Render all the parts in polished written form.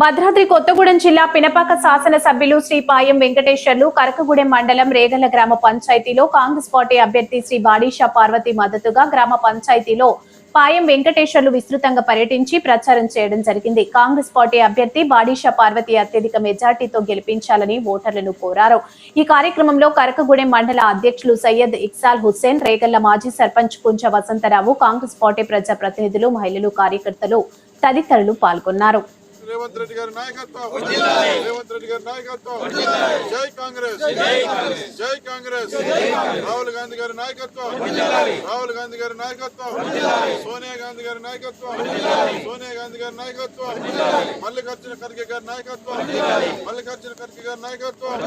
భద్రాద్రి కొత్తగూడెం జిల్లా పినపాక శాసన సభ్యులు శ్రీ పాయం వెంకటేశ్వర్లు కరకగూడెం మండలం రేగళ్ల గ్రామ పంచాయతీలో కాంగ్రెస్ పార్టీ అభ్యర్థి శ్రీ బాడీషా పార్వతి మద్దతుగా గ్రామ పంచాయతీలో పాయం వెంకటేశ్వర్లు విస్తృతంగా పర్యటించి ప్రచారం చేయడం జరిగింది. కాంగ్రెస్ పార్టీ అభ్యర్థి బాడీషా పార్వతి అత్యధిక మెజార్టీతో గెలిపించాలని ఓటర్లను కోరారు. ఈ కార్యక్రమంలో కరకగూడెం మండల అధ్యక్షులు సయ్యద్ ఇక్సాల్ హుస్సేన్, రేగళ్ల మాజీ సర్పంచ్ కుంచ వసంతరావు, కాంగ్రెస్ పార్టీ ప్రజా ప్రతినిధులు, మహిళలు, కార్యకర్తలు తదితరులు పాల్గొన్నారు. రేవంత్ రెడ్డి గారి నాయకత్వం, రేవంత్ రెడ్డి గారి నాయకత్వం, జై కాంగ్రెస్, జై కాంగ్రెస్. రాహుల్ గాంధీ గారి నాయకత్వం, రాహుల్ గాంధీ గారి నాయకత్వం, సోనియా గాంధీ గారి నాయకత్వం, సోనియా గాంధీ గారి నాయకత్వం, మల్లికార్జున ఖర్గే గారి నాయకత్వం, మల్లికార్జున ఖర్గే గారి నాయకత్వం,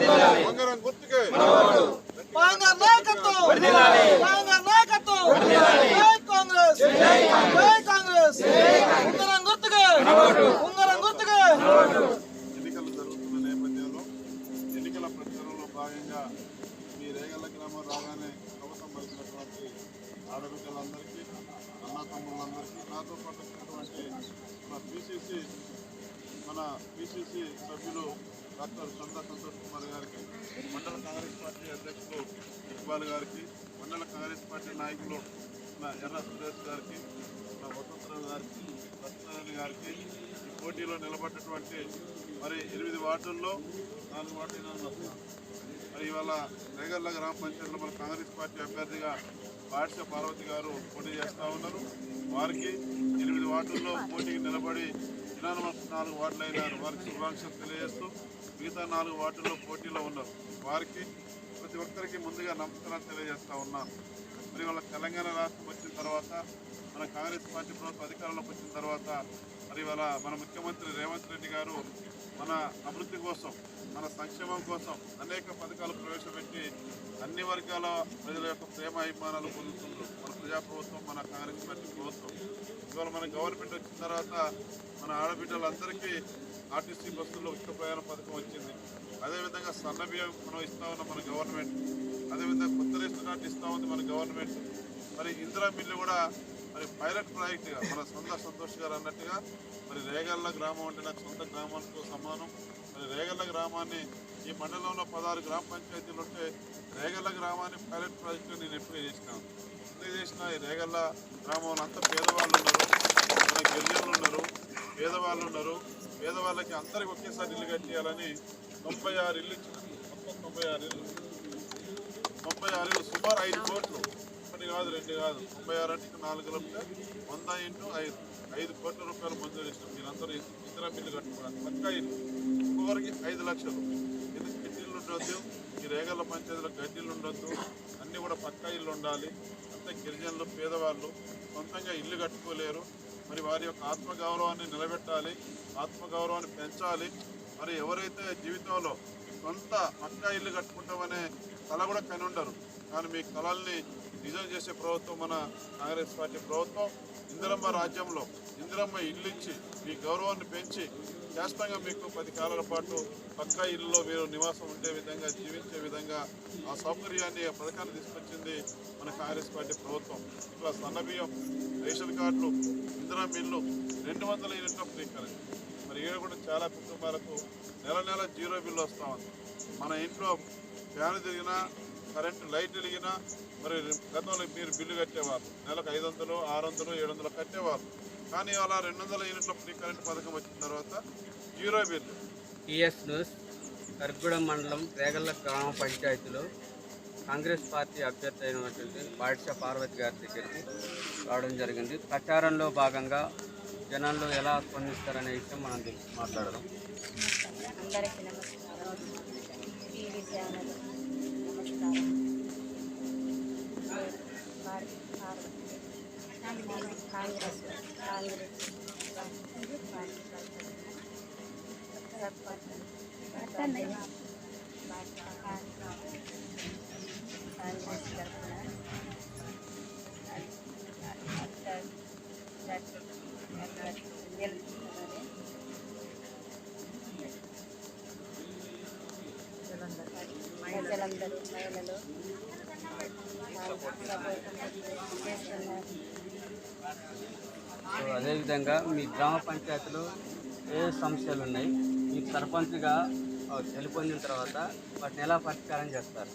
ఉంగరం గుర్తుకే ఎన్నికలు జరుగుతున్న నేపథ్యంలో ఎన్నికల ప్రచారంలో భాగంగా ఈ రేగళ్ల గ్రామం రాగానే ప్రభుత్వం పలికినటువంటి ఆడబిడ్డలందరికీ, అన్నా తమ్ముళ్ళందరికీ, నాతో పాటు వచ్చినటువంటి మన పిసిసి సభ్యులు డాక్టర్ సంతోష్ కుమార్ గారికి, మండల కాంగ్రెస్ పార్టీ అధ్యక్షులు ఇక్బాల్ గారికి, మండల కాంగ్రెస్ పార్టీ నాయకులు ఎర్ర సురేష్ గారికి, వసంతరావు గారికి, సత్యనారాయణ గారికి, ఈ పోటీలో నిలబడ్డటువంటి మరి 8 వార్డుల్లో 4 వార్డులు మరి ఇవాళ రేగళ్ల గ్రామ పంచాయతీలో మన కాంగ్రెస్ పార్టీ అభ్యర్థిగా బాడీషా పార్వతి గారు పోటీ చేస్తూ ఉన్నారు. వారికి 8 వార్డుల్లో పోటీకి నిలబడి యునానిమస్ 4 వార్డులు అయినారు. వారికి శుభాకాంక్షలు తెలియజేస్తూ మిగతా 4 వార్డుల్లో పోటీలో ఉన్నారు. వారికి ప్రతి ఒక్కరికి ముందుగా నమస్కారాలు తెలియజేస్తూ ఉన్నాను. మరి వాళ్ళ తెలంగాణ రాష్ట్రం వచ్చిన తర్వాత, మన కాంగ్రెస్ పార్టీ ప్రభుత్వం అధికారంలోకి వచ్చిన తర్వాత మరి ఇవాళ మన ముఖ్యమంత్రి రేవంత్ రెడ్డి గారు మన అభివృద్ధి కోసం, మన సంక్షేమం కోసం అనేక పథకాలు ప్రవేశపెట్టి అన్ని వర్గాల ప్రజల యొక్క ప్రేమ అభిమానాలు పొందుతున్నారు మన ప్రజాప్రభుత్వం, మన కాంగ్రెస్ పార్టీ ప్రభుత్వం. ఇవాళ మన గవర్నమెంట్ వచ్చిన తర్వాత మన ఆడబిడ్డలందరికీ ఆర్టీసీ బస్సుల్లో ఉచిత ప్రయాణ పథకం వచ్చింది. అదేవిధంగా సన్న బియ్యం మనం ఇస్తా ఉన్నాం మన గవర్నమెంట్. అదేవిధంగా కొత్త రేషన్ కార్డు ఇస్తూ ఉంది మన గవర్నమెంట్. మరి ఇందిరా మిల్లు కూడా మరి పైలట్ ప్రాజెక్టుగా మన సంతోష్ గారు అన్నట్టుగా మరి రేగళ్ల గ్రామం అంటే నాకు సొంత గ్రామాలతో సమానం. మరి రేగళ్ల గ్రామాన్ని, ఈ మండలంలో 16 గ్రామ పంచాయతీలు ఉంటే రేగళ్ల గ్రామాన్ని పైలట్ ప్రాజెక్టుగా నేను ఎప్పుడే చేసినాను. ఎందుకు చేసిన, ఈ రేగళ్ల గ్రామంలో అంతా పేదవాళ్ళు ఉన్నారు, మన గిరిజనులు ఉన్నారు, పేదవాళ్ళు ఉన్నారు. పేదవాళ్ళకి అందరికి ఒకేసారి ఇల్లు కట్టేయాలని 96 ఇల్లు ఇచ్చిన, మొత్తం 96 ఇల్లు, సుమారు 5 కోట్లు, 1 కాదు 2 కాదు, 96 అంటే 4 కలిపితే 100 × 5 కోట్ల రూపాయలు మంజూరు ఇస్తాం. మీరందరూ ఇందిరా బిల్లు కట్టుకోవడానికి పక్కా ఇల్లు, ఒక్కొక్కరికి 5 లక్షలు. ఎందుకు గడ్డీళ్ళు ఉండొద్దు, ఈ రేగళ్ల పంచాయతీలో గడ్డీళ్ళు ఉండొద్దు, అన్నీ కూడా పక్కా ఇల్లు ఉండాలి. అంతే గిరిజనులు, పేదవాళ్ళు సొంతంగా ఇల్లు కట్టుకోలేరు. మరి వారి యొక్క ఆత్మగౌరవాన్ని నిలబెట్టాలి, ఆత్మగౌరవాన్ని పెంచాలి. మరి ఎవరైతే జీవితంలో సొంత పక్కా ఇల్లు కట్టుకుంటామనే కళ కూడా కని ఉండరు, కానీ మీ కళల్ని నిజం చేసే ప్రభుత్వం మన కాంగ్రెస్ పార్టీ ప్రభుత్వం. ఇందిరమ్మ రాజ్యంలో ఇందిరమ్మ ఇల్లు ఇచ్చి మీ గౌరవాన్ని పెంచి శాశ్వతంగా మీకు 10 కాలాల పాటు పక్కా ఇల్లులో మీరు నివాసం ఉండే విధంగా, జీవించే విధంగా ఆ సౌకర్యాన్ని, ఆ పథకాన్ని తీసుకొచ్చింది మన కాంగ్రెస్ పార్టీ ప్రభుత్వం. ఇట్లా సన్నబియ్యం, రేషన్ కార్డులు, ఇందిరమ్మ ఇల్లు, 200 యూనిట్ల ఫ్రీకరెంట్. మరి ఈడ కూడా చాలా కుటుంబాలకు నెల 0 బిల్లు వస్తూ ఉంది. మన ఇంట్లో ఫ్యాన్ తిరిగినా, కరెంటు లైట్ వెలిగినా, మరి గతంలో మీరు బిల్లు కట్టేవారు, నెలకు 500, 600, 700 కట్టేవారు. కానీ అలా 200 యూనిట్ల ఫ్రీ కరెంట్ పథకం వచ్చిన తర్వాత 0 బిల్లు. TS news. కరకగూడెం మండలం రేగళ్ల గ్రామ పంచాయతీలో కాంగ్రెస్ పార్టీ అభ్యర్థి అయినటువంటి బాడీషా పార్వతి గారి దగ్గరికి రావడం జరిగింది. ప్రచారంలో భాగంగా జనాల్లో ఎలా స్పందిస్తారనే విషయం మనం మాట్లాడదాం. అందరికీ నమస్కారం. టీవీ ఛానల్ నమస్కారం. కాంగ్రెస్ ప్రజలందరూ, మహిళలు సో అదేవిధంగా మీ గ్రామ పంచాయతీలో ఏ సమస్యలు ఉన్నాయి, మీకు సర్పంచ్గా గెలుపొందిన తర్వాత వాటిని ఎలా పరిష్కారం చేస్తారు?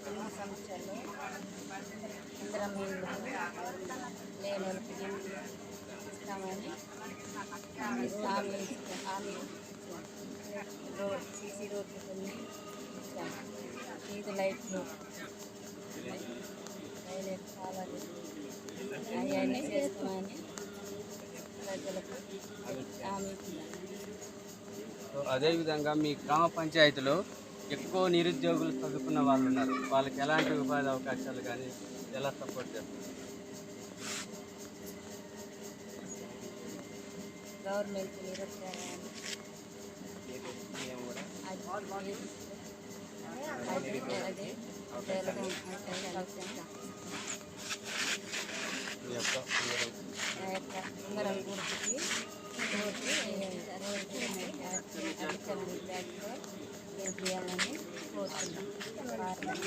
ఎన్నో సంవత్సరాలు ఇందిరమ్మ ఇల్లు లేని వాళ్ళకి ఇల్లు ఇస్తామని హామీ రోడ్ సీసీ రోడ్లు కొన్ని ఇచ్చాము. వీధి లైట్లు టాయిలెట్ కావాలి అవన్నీ చేస్తామని ప్రజలకు హామీ ఇచ్చాము. సో అదేవిధంగా మీ గ్రామ పంచాయతీలో ఎక్కువ నిరుద్యోగులు చదువుకున్న వాళ్ళు ఉన్నారు, వాళ్ళకి ఎలాంటి ఉపాధి అవకాశాలు కానీ ఎలా సపోర్ట్ చేస్తారు? గవర్నమెంట్ నిరుద్యోగాన్ని మీ యొక్క ఉంగరం గుర్తుకి రోడ్డు చేయాలని కోరుతున్నాం.